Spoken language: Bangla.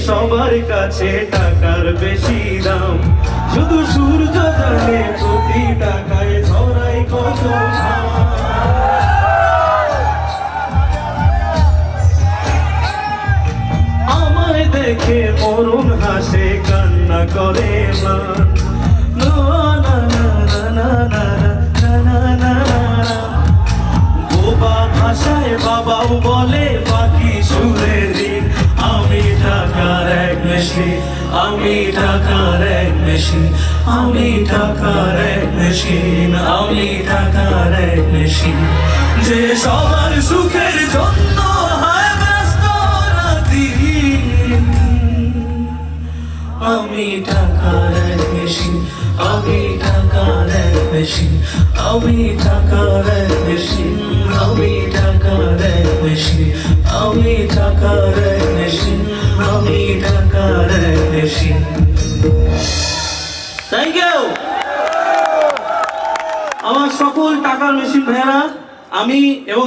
সবার কাছে টাকার বেশি দাম, শুধু সূর্য জানে প্রতি টাকায় ঝরাই কত ঘাম। আমায় দেখে মরণ হাসে কান্না করে মান, না না না না না না না না না। বোবা ভাষায় বাবাও বলে বাকি সুরে দিন, আমি টাকার এক মেশিন, আমি টাকার এক মেশিন, আমি টাকার এক মেশিন, আমি টাকার এক মেশিন, যে সবার সুখের জন্য হয় ব্যস্ত রাতদিন। আমি টাকার এক মেশিন, আমি টাকার এক মেশিন, আমি টাকার এক মেশিন, আমি টাকার এক মেশিন, আমি টাকার এক মেশিন, আমি টাকার এক মেশিন। থ্যাংক ইউ আমার সকল টাকার মেশিন ভাইয়েরা। আমি এবং